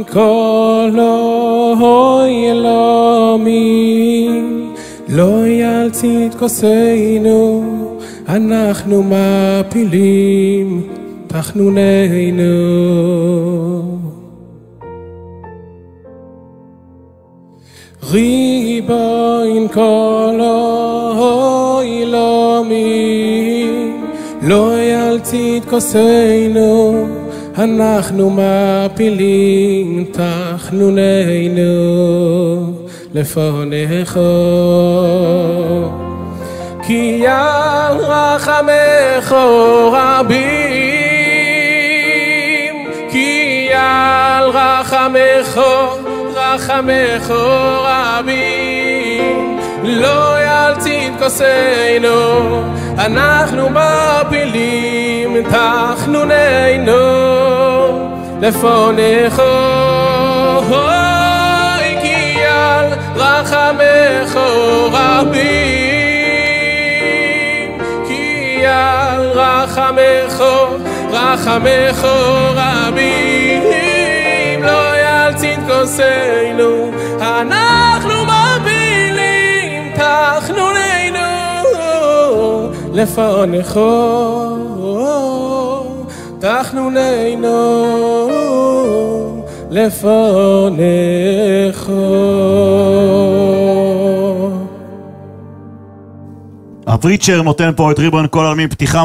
כל אלוהים לא ילציד כוסנו, אנחנו מפילים תחנוננו. ריבוין כל אלוהים לא ילציד כוסנו, אנחנו מפילים תחנוננו לפניך. כי על רחמך רבים, כי על רחמך רבים, לא ילציד כוסנו, אנחנו מפילים תחנוננו לפניך. כי על רחמך רבים, כי על רחמך רבים, לא ילציד כוסנו, אנחנו מפילים תחנוננו לפניך. תחנוננו לפניך. הפריצ'ר נותן פה את ריבוין כל העולמים פתיחה